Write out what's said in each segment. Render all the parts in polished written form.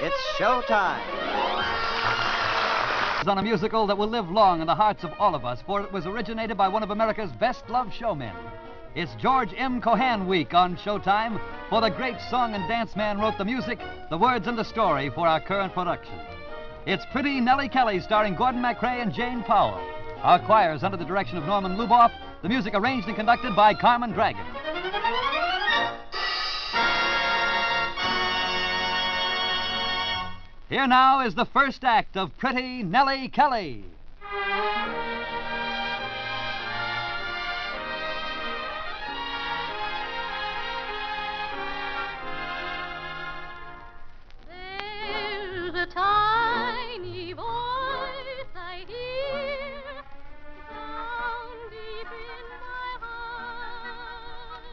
It's showtime. On a musical that will live long in the hearts of all of us, for it was originated by one of America's best-loved showmen. It's George M. Cohan Week on Showtime, for the great song and dance man wrote the music, the words, and the story for our current production. It's Pretty Nellie Kelly, starring Gordon MacRae and Jane Powell. Our choir is under the direction of Norman Luboff, the music arranged and conducted by Carmen Dragon. Here now is the first act of Pretty Nellie Kelly. There's a tiny voice I hear down deep in my heart.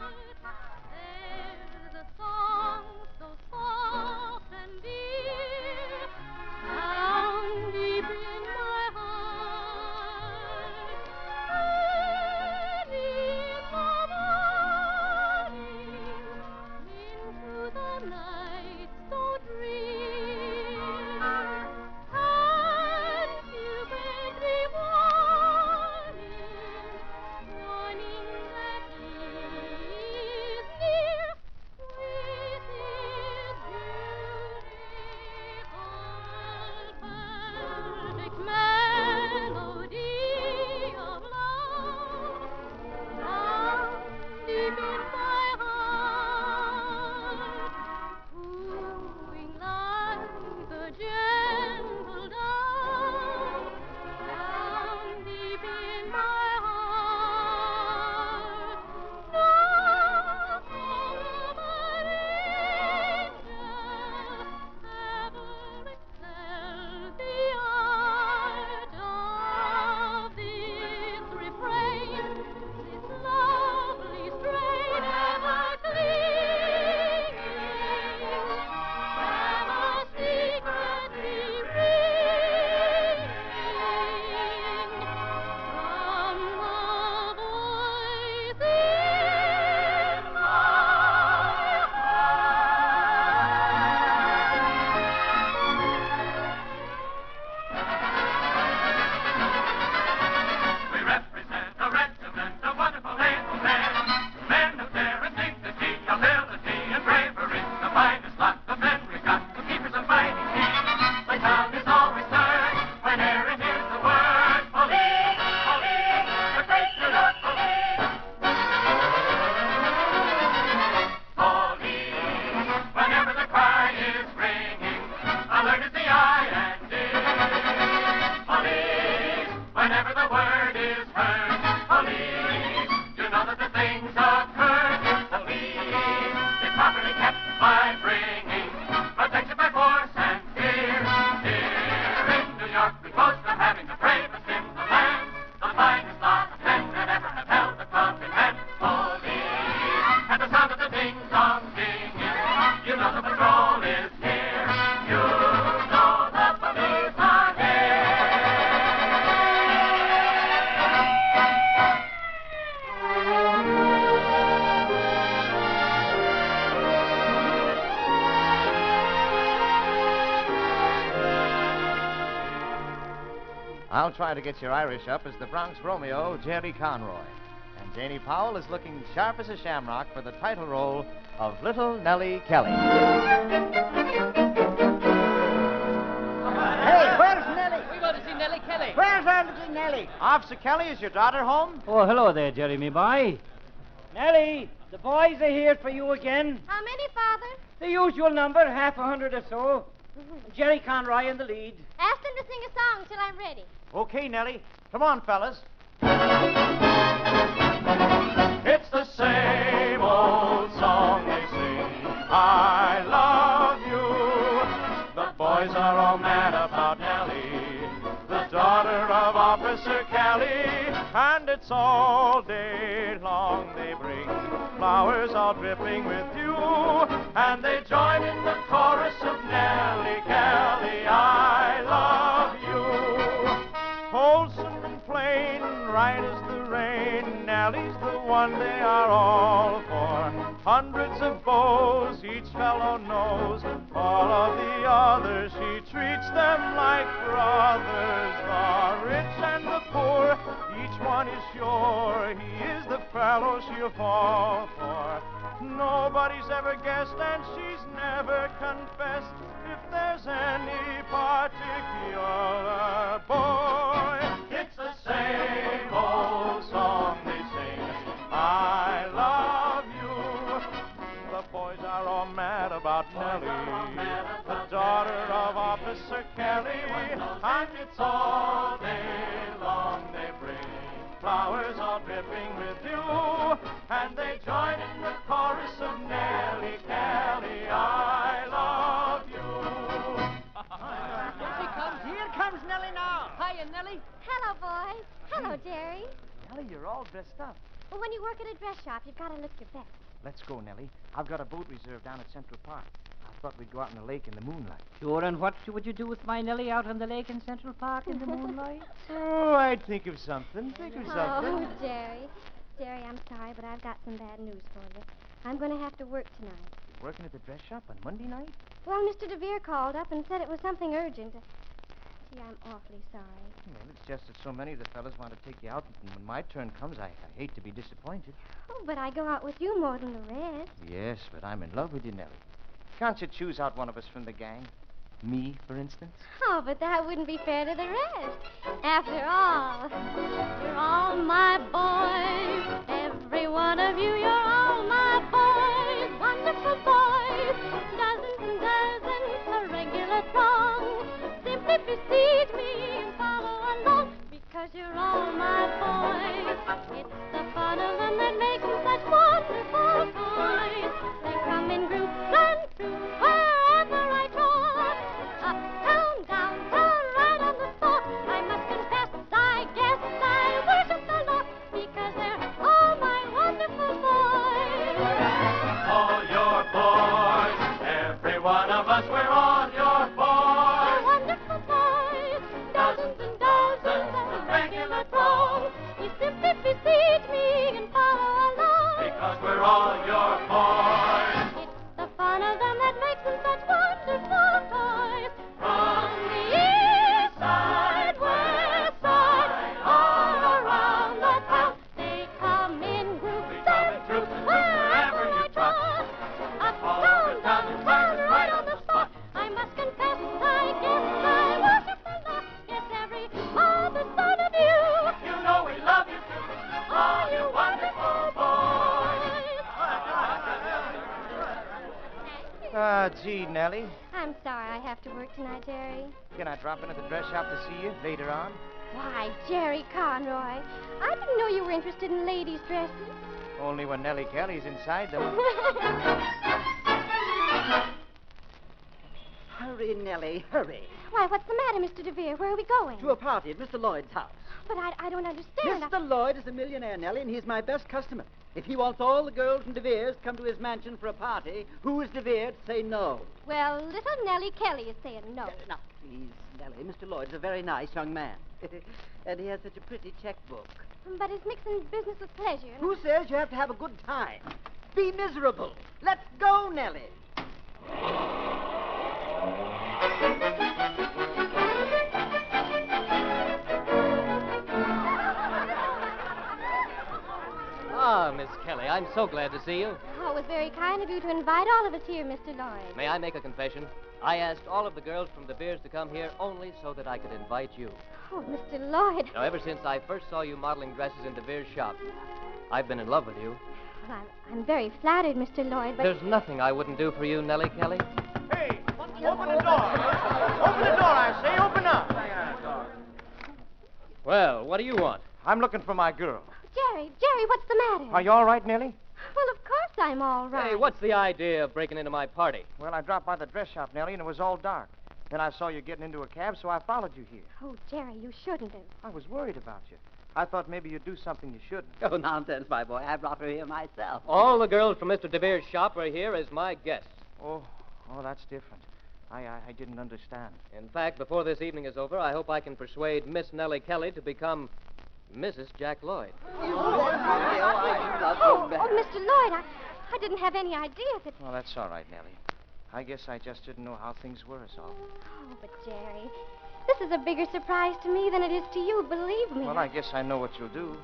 There's a song so soft and dear down deep in my heart. Early in the morning, into the night so drear, and you bid me warning that he is near with his beautiful, perfect melody of love down deep in my heart, cooing like the gentle dove down deep in my heart. Not all but angels ever excelled the art of this refrain, this lovely strain ever clinging, ever secretly ringing from the voice in my heart. We represent a regiment of wonderful able men of dare and dignity, ability and bravery, the finest lot of men we've got, the keepers of fighting peace. My tongue is always turned whenever it hears the word police, police, the great New York police. Police, whenever the cry is ringing, alert is the eye and ear. Police, whenever the word is heard. Police, you know that the things occur. Police, is properly kept by bringing protection by force and fear. Here in New York we boast of having the bravest in the land, the finest lot of men that ever have held the club in hand. Police, and the sound of the ding-dong singing, you know the patrol is here. You know the police are here. I'll try to get your Irish up as the Bronx Romeo, Jerry Conroy. And Janie Powell is looking sharp as a shamrock for the title role of Little Nellie Kelly. Hey, where's Nellie? We want to see Nellie Kelly. Where's our little Nellie? Officer Kelly, is your daughter home? Oh, hello there, Jerry, me boy. Nellie, the boys are here for you again. How many, Father? The usual number, 100 or so. Jerry Conroy in the lead. Ask them to sing a song till I'm ready. Okay, Nellie. Come on, fellas. It's the same old song they sing, I love you. The boys are all mad about Nellie, the daughter of Officer Kelly. And it's all day long they bring flowers all dripping with dew, and they join in the chorus of Nellie Kelly, I love you. Wholesome and plain, right as the rain, Nellie's the one they are all for. Hundreds of beaux, each fellow knows all of the other to fall for. Nobody's ever guessed, and she's never confessed if there's any particular boy. It's the same old song they sing, I love you. The boys are all mad about Nellie, the daughter of Officer Kelly, and it's all day long they bring flowers all dripping with dew, and they join in the chorus of Nellie Kelly, I love you. Here comes Nellie now. Hiya, Nellie. Hello, boys. Hello, Jerry. Nellie, you're all dressed up. Well, when you work at a dress shop, you've got to look your best. Let's go, Nellie. I've got a boat reserved down at Central Park. I thought we'd go out in the lake in the moonlight. Sure, and what would you do with my Nellie out on the lake in Central Park in the moonlight? Oh, I'd think of something. Think of something. Oh, Jerry. Jerry, I'm sorry, but I've got some bad news for you. I'm going to have to work tonight. You're working at the dress shop on Monday night? Well, Mr. DeVere called up and said it was something urgent. Gee, I'm awfully sorry. Well, it's just that so many of the fellas want to take you out, and when my turn comes, I hate to be disappointed. Oh, but I go out with you more than the rest. Yes, but I'm in love with you, Nellie. Can't you choose out one of us from the gang? Me, for instance? Oh, but that wouldn't be fair to the rest. After all, you're all my boys. Every one of you, you're all my boys. Wonderful boys. Dozens and dozens, a regular throng. Simply precede me and follow along, because you're all my boys. It's the fun of them that makes them such wonderful toys. They come in groups and twos wherever I trot. Uptown, downtown, right on the spot. I must confess, I guess I worship the Lord, because they're all my wonderful boys. All your boys, every one of us, we're all your boys. They're wonderful boys, dozens and dozens, a regular throng. You simply precede me and follow along. Because we're all your boys. It's the fun of them that makes them such wonderful toys. From the east side, west side, all around the town, they come in groups and troops wherever I trot. Uptown, downtown, right on the spot. I must confess, I guess I worship the Lord. Yes, every other son of you. You know we love you too, all you wonderful boys. Gee, Nellie. I'm sorry I have to work tonight, Jerry. Can I drop in at the dress shop to see you later on? Why, Jerry Conroy, I didn't know you were interested in ladies' dresses. Only when Nellie Kelly's inside them. Hurry, Nellie, hurry. Why, what's the matter, Mr. DeVere? Where are we going? To a party at Mr. Lloyd's house. But I don't understand. Mr. Lloyd is a millionaire, Nellie, and he's my best customer. If he wants all the girls from DeVere's to come to his mansion for a party, who is DeVere to say no? Well, little Nellie Kelly is saying no. Now, please, Nellie, Mr. Lloyd's a very nice young man. And he has such a pretty checkbook. But he's mixing business with pleasure. Who says you have to have a good time? Be miserable. Let's go, Nellie. Ah, Miss Kelly, I'm so glad to see you. Oh, it was very kind of you to invite all of us here, Mr. Lloyd. May I make a confession? I asked all of the girls from De Beers to come here only so that I could invite you. Oh, Mr. Lloyd. Now, ever since I first saw you modeling dresses in De Beers' shop, I've been in love with you. Well, I'm very flattered, Mr. Lloyd, but... There's nothing I wouldn't do for you, Nellie Kelly. Hey, open the door. Open the door, I say. Open up. Well, what do you want? I'm looking for my girl. Jerry, what's the matter? Are you all right, Nellie? Well, of course I'm all right. Hey, what's the idea of breaking into my party? Well, I dropped by the dress shop, Nellie, and it was all dark. Then I saw you getting into a cab, so I followed you here. Oh, Jerry, you shouldn't have. I was worried about you. I thought maybe you'd do something you shouldn't. Oh, nonsense, my boy. I brought her here myself. All the girls from Mr. De Beers' shop are here as my guests. Oh, that's different. I didn't understand. In fact, before this evening is over, I hope I can persuade Miss Nellie Kelly to become Mrs. Jack Lloyd. Oh, Mr. Lloyd, I didn't have any idea that... Well, that's all right, Nellie. I guess I just didn't know how things were, so. Oh, but Jerry, this is a bigger surprise to me than it is to you, believe me. Well, I guess I know what you'll do.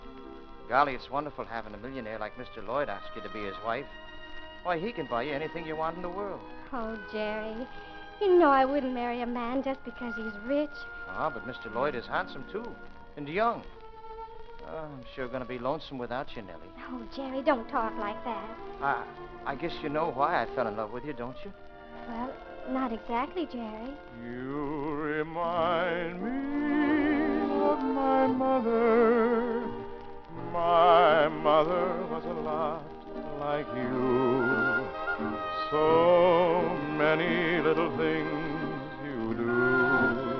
Golly, it's wonderful having a millionaire like Mr. Lloyd ask you to be his wife. Why, he can buy you anything you want in the world. Oh, Jerry, you know I wouldn't marry a man just because he's rich. Ah, but Mr. Lloyd is handsome, too, and young. I'm sure going to be lonesome without you, Nellie. Oh, Jerry, don't talk like that. I guess you know why I fell in love with you, don't you? Well, not exactly, Jerry. You remind me of my mother. My mother was a lot like you. So many little things you do,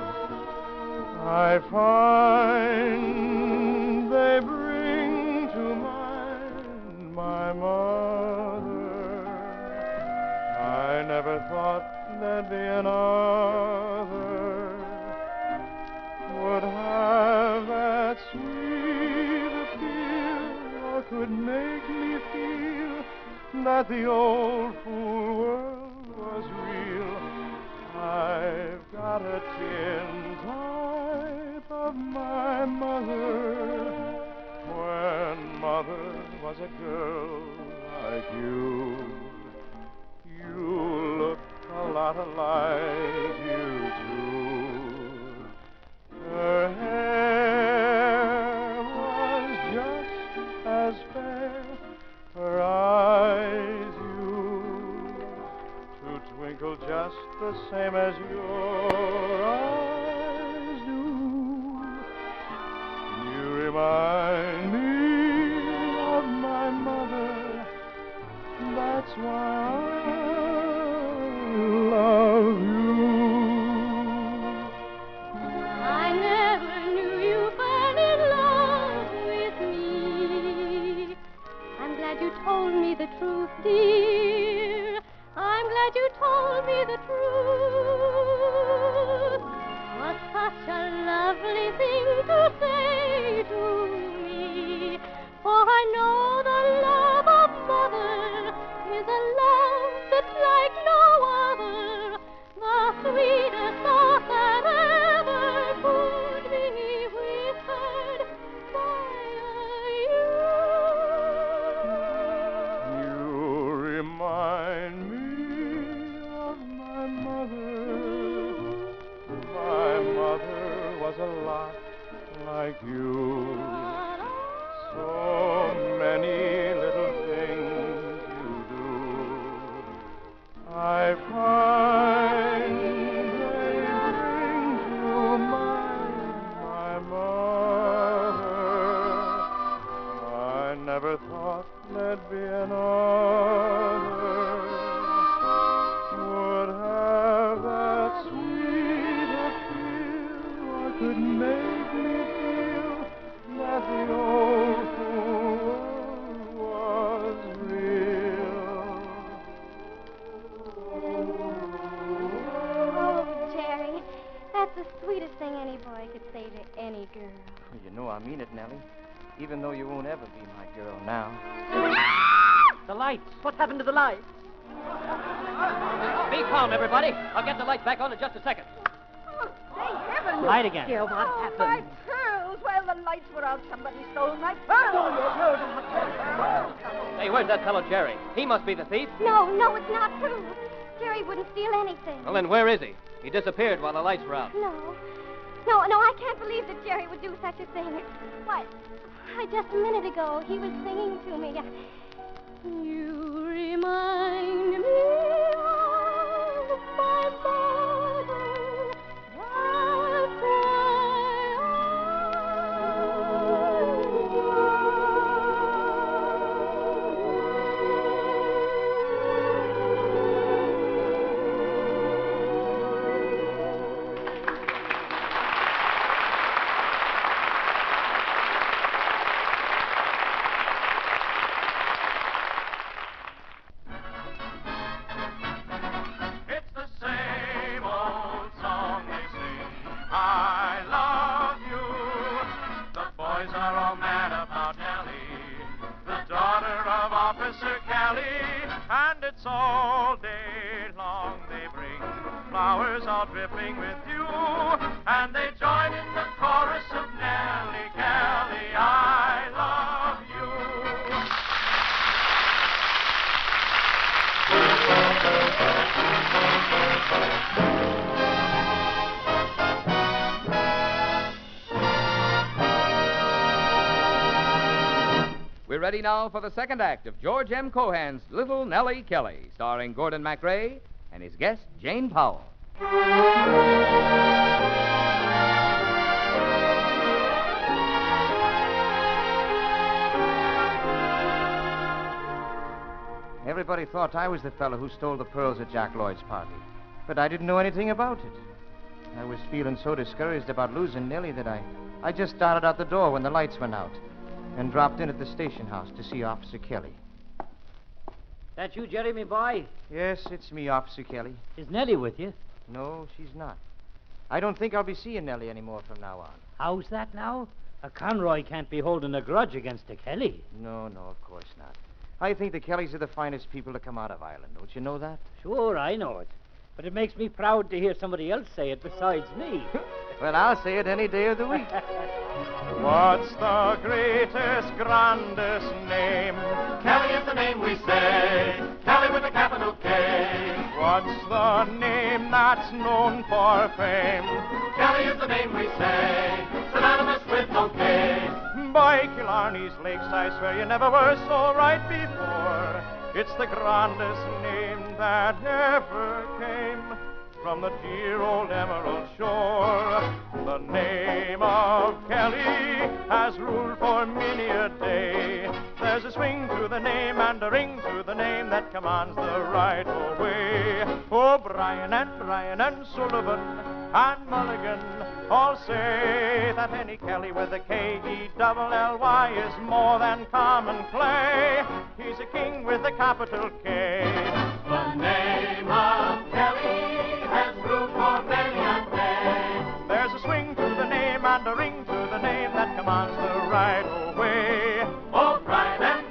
I find they bring to mind my mother. I never thought there'd be another would have that sweet appeal or could make me feel that the old fool world was real. I've got a tintype of my mother when mother was a girl like you. You look a lot alike, you two. Her hair was just as fair, her eyes to twinkle just the same as your eyes do. You remind me of my mother. That's why I love you. I never knew you fell in love with me. I'm glad you told me the truth, dear. I'm glad you told me the truth. Was such a lovely thing to say to me. For I know the love of mother is a love that's like no other. The sweetest thought that ever could be whispered by you. You remind me of my mother. My mother was a lot like you. So many little things you do, I find they bring to mind my mother. I never thought there'd be another would have that sweet appeal or could make me feel that the old fool was real. Oh, Jerry, that's the sweetest thing any boy could say to any girl. You know I mean it, Nellie. Even though you won't ever be my girl now. The lights. What's happened to the light? Be calm, everybody. I'll get the lights back on in just a second. Oh, thank heaven. Light again. Dear, what Oh, happened? my pearls. Well, the lights were out. Somebody stole my pearls. Hey, where's that fellow Jerry? He must be the thief. No, it's not true. Jerry wouldn't steal anything. Well, then where is he? He disappeared while the lights were out. No, I can't believe that Jerry would do such a thing. Why, just a minute ago, he was singing to me. You remind me of my mother. That's why It's the same old song they sing. I love you. The boys are all mad about Nellie, the daughter of Officer Kelly. And it's all day long they bring flowers all dripping with dew. And they join in the chorus of Nellie Kelly, I love ready now for the second act of George M. Cohan's Little Nellie Kelly, starring Gordon MacRae and his guest, Jane Powell. Everybody thought I was the fellow who stole the pearls at Jack Lloyd's party, but I didn't know anything about it. I was feeling so discouraged about losing Nellie that I just started out the door when the lights went out and dropped in at the station house to see Officer Kelly. That you, Jerry, me boy? Yes, it's me, Officer Kelly. Is Nellie with you? No, she's not. I don't think I'll be seeing Nellie anymore from now on. How's that now? A Conroy can't be holding a grudge against a Kelly. No, of course not. I think the Kellys are the finest people to come out of Ireland. Don't you know that? Sure, I know it. But it makes me proud to hear somebody else say it besides me. Well, I'll say it any day of the week. What's the greatest, grandest name? Kelly is the name we say. Kelly with a capital K. What's the name that's known for fame? Kelly is the name we say. Synonymous with no K. By Killarney's lakes, I swear you never were so right before. It's the grandest name that ever came from the dear old emerald shore. The name of Kelly has ruled for many a day. There's a swing to the name and a ring to the name that commands the right of way. Oh, Brian and Sullivan and Mulligan all say that any Kelly with a K-E-double-L-Y is more than common clay. He's a king with a capital K. The name of Kelly has ruled for many a day. There's a swing to the name and a ring to the name that commands the right of way. Oh, Brian and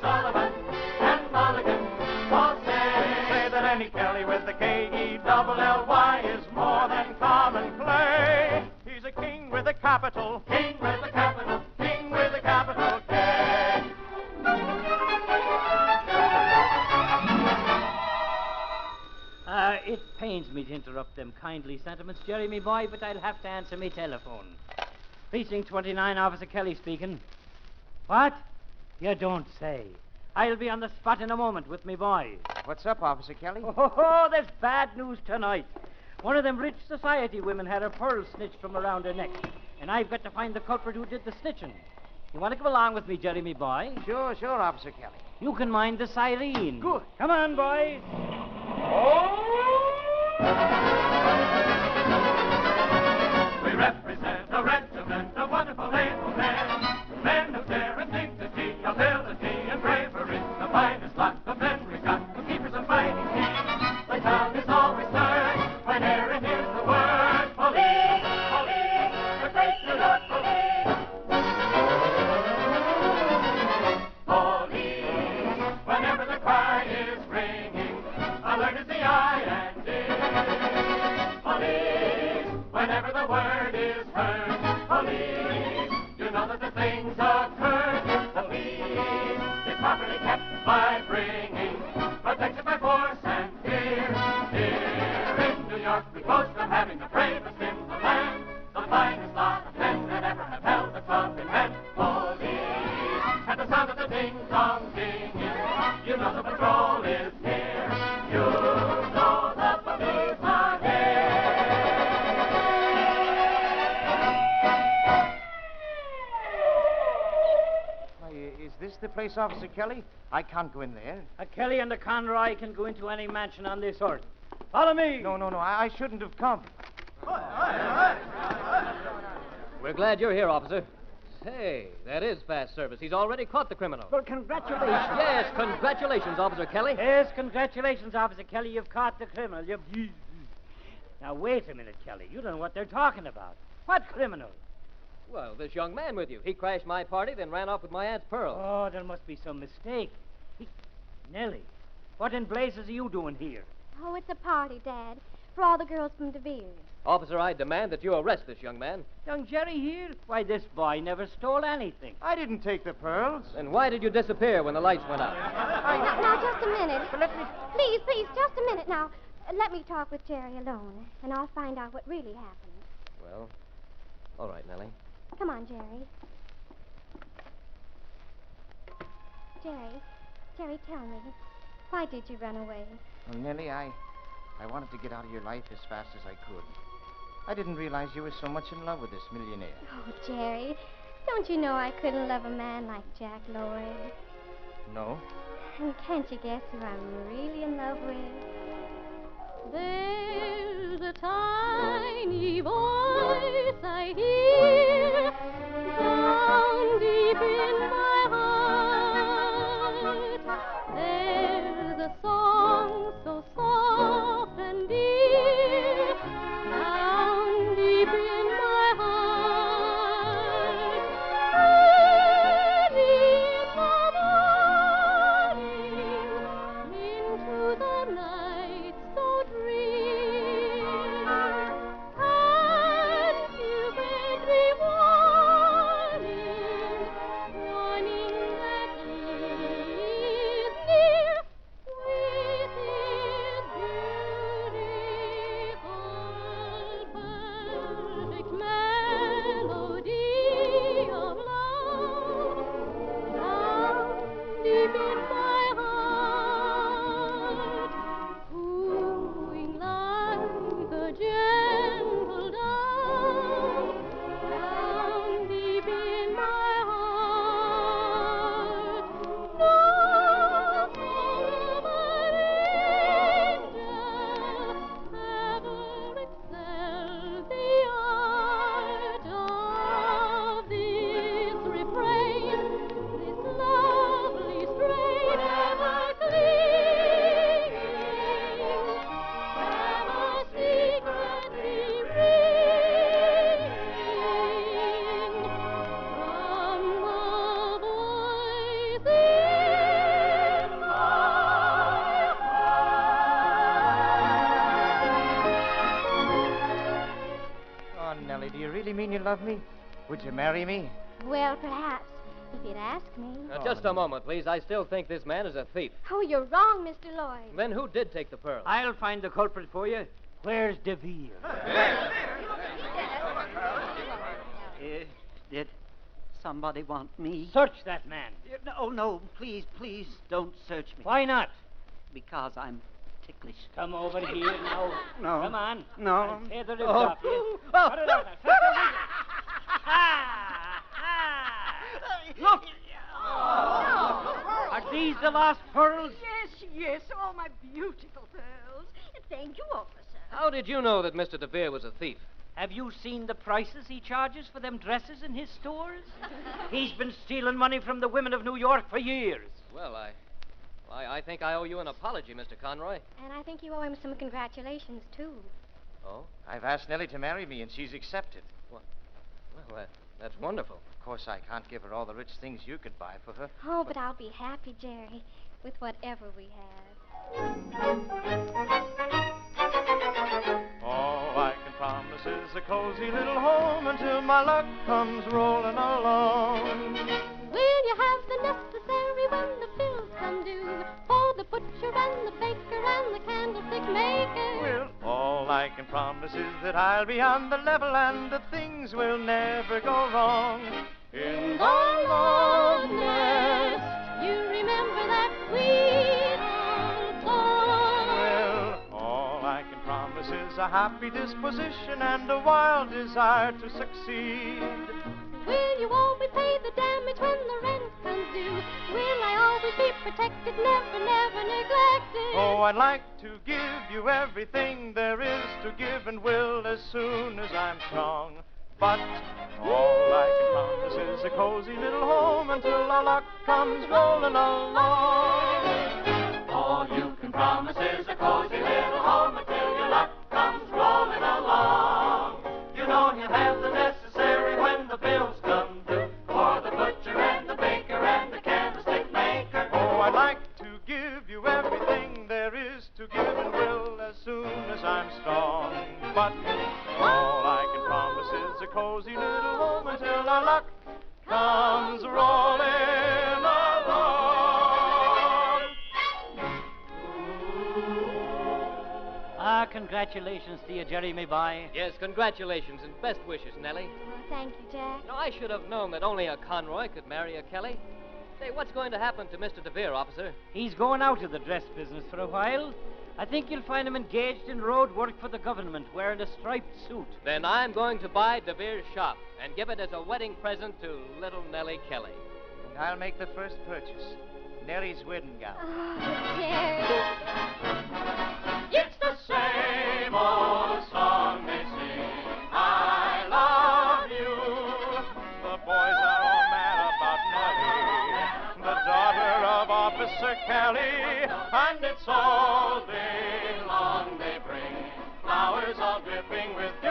Sullivan and Mulligan all say that any Kelly with a K-E-double-L-Y is more than common clay. He's a king with a capital, king with a capital, king with a capital K. It pains me to interrupt them kindly sentiments, Jerry, me boy, but I'll have to answer me telephone. Precinct 29, Officer Kelly speaking. What? You don't say. I'll be on the spot in a moment with me boy. What's up, Officer Kelly? Oh, there's bad news tonight. One of them rich society women had her pearls snitched from around her neck, and I've got to find the culprit who did the snitching. You want to come along with me, Jerry, me boy? Sure, Officer Kelly. You can mind the siren. Good. Come on, boys. We represent a regiment of wonderful able men. Men who dare and dignity, ability and bravery. The finest lot of men we've got, the keepers of fighting teams. The tongue is always stirred whenever it hears the word police, police, the great New York police. Police, whenever the cry is ringing, alert is the eye and ear. Police, whenever the word is heard. Police, you know that the things occur. Police is properly kept by bringing protection by force and fear. Here in New York we boast of having the bravest in the land, the finest lot of men that ever have held a club in hand. Police, at the sound of the ding-dong dinging, you know the patrol is here. You know the police are here. Why, is this the place, Officer Kelly? I can't go in there. A Kelly and a Conroy can go into any mansion on this earth. Follow me. No, I shouldn't have come. We're glad you're here, officer. Say, that is fast service. He's already caught the criminal. Well, congratulations. Yes, congratulations, Officer Kelly. Yes, congratulations, Officer Kelly. You've caught the criminal. Now, wait a minute, Kelly. You don't know what they're talking about. What criminal? Well, this young man with you. He crashed my party, then ran off with my aunt's pearls. Oh, there must be some mistake. Nellie, what in blazes are you doing here? Oh, it's a party, Dad, for all the girls from De Beers. Officer, I demand that you arrest this young man. Young Jerry here? Why, this boy never stole anything. I didn't take the pearls. Then why did you disappear when the lights went out? Now, just a minute. Please, just a minute now. Let me talk with Jerry alone, and I'll find out what really happened. Well, all right, Nellie. Come on, Jerry. Jerry, tell me, why did you run away? Well, Nellie, I wanted to get out of your life as fast as I could. I didn't realize you were so much in love with this millionaire. Oh, Jerry, don't you know I couldn't love a man like Jack Lloyd? No? And can't you guess who I'm really in love with? There's a tiny voice I hear down deep in my heart. There's a song so soft and dear down deep in my heart. Early in the morning, into the night so drear, and you bid me warning that he is near with his beautiful, perfect melody of love down deep in my heart, cooing like a gentle dove down deep in my heart. No song of an angel ever excels the art of this refrain, this lovely strain, ever clinging, ever secretly ringing from the voice in my Oh, Nellie, do you really mean you love me? Would you marry me? Well, perhaps, if you'd ask me. Now, just a moment, please. I still think this man is a thief. Oh, you're wrong, Mr. Lloyd. Then who did take the pearl? I'll find the culprit for you. Where's DeVere? Did somebody want me? Search that man. No, please, don't search me. Why not? Because I'm ticklish. Come over here now. No. Come on. No. I'll tear the ribs Oh. off you. Cut it out. Set the wig. Ha! Look! Are these the lost pearls? Yes, all my beautiful pearls. Thank you, officer. How did you know that Mr. DeVere was a thief? Have you seen the prices he charges for them dresses in his stores? He's been stealing money from the women of New York for years. Well, I think I owe you an apology, Mr. Conroy. And I think you owe him some congratulations, too. Oh? I've asked Nellie to marry me, and she's accepted. Well, that's wonderful. Of course, I can't give her all the rich things you could buy for her. Oh, but I'll be happy, Jerry, with whatever we have. All I can promise is a cozy little home until my luck comes rolling along. Will you have the necessary when the bills come due for the butcher and the baker and the candlestick maker? Well, all I can promise is that I'll be on the level and that things will never go wrong. In the Lord Lord nest. you remember that sweet old song. Well, all I can promise is a happy disposition and a wild desire to succeed. Will you always pay the damage when the rent comes due? Will I always be protected, never neglected? Oh, I'd like to give you everything there is to give and will as soon as I'm strong. But all I can promise is a cozy little home until our luck comes rolling along. All you can promise is a cozy little home until your luck comes rolling along. You know you have the necessary when the bills come due for the butcher and the baker and the candlestick maker. Oh, I'd like to give you everything there is to give and will as soon as I'm strong. But all I can promise is a cozy little home until our luck comes rolling along. Congratulations to you, Jerry, me boy. Yes, congratulations and best wishes, Nellie. Oh, thank you, Jack. I should have known that only a Conroy could marry a Kelly. Say, what's going to happen to Mr. DeVere, officer? He's going out of the dress business for a while. I think you'll find him engaged in road work for the government, wearing a striped suit. Then I'm going to buy DeVere's shop and give it as a wedding present to little Nellie Kelly. And I'll make the first purchase. Nellie's wedding gown. Oh, Jerry. It's the same old song they sing. I love you. The boys are all mad about Nellie, the daughter of Officer Kelly, and it's all day long they bring flowers all dripping with dew,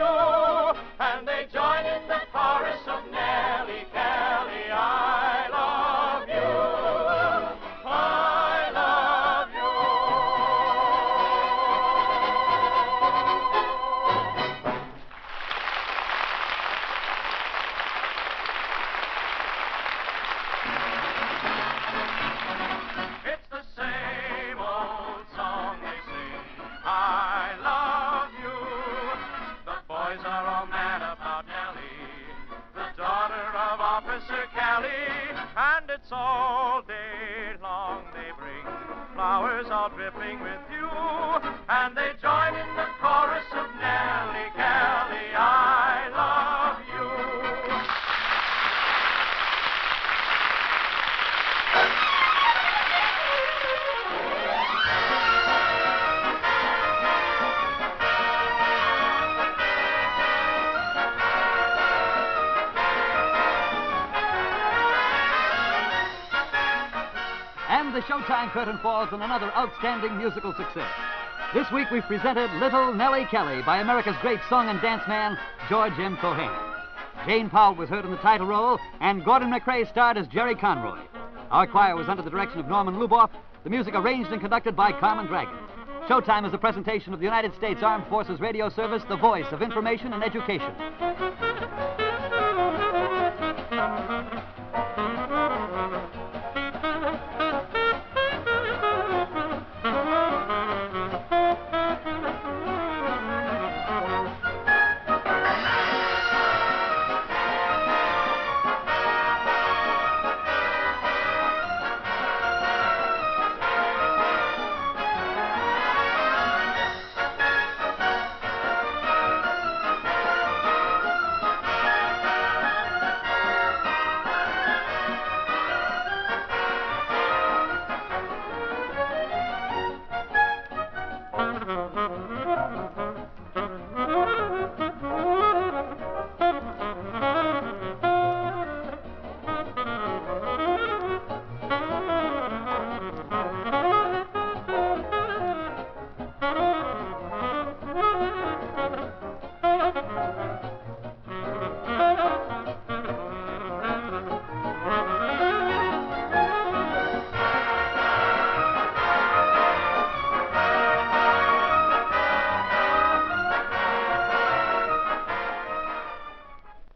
and they join in the chorus of Nellie Kelly. I love you. I love you. It's the same old song they sing. I love you. The boys are all mad about Nellie, the daughter of Officer Kelly, and it's all day long they bring flowers all dripping with dew, and they join in the chorus of Nellie Kelly. I love you. And the Showtime curtain falls on another outstanding musical success. This week we've presented Little Nellie Kelly by America's great song and dance man, George M. Cohan. Jane Powell was heard in the title role, and Gordon MacRae starred as Jerry Conroy. Our choir was under the direction of Norman Luboff, the music arranged and conducted by Carmen Dragon. Showtime is a presentation of the United States Armed Forces Radio Service, the voice of information and education.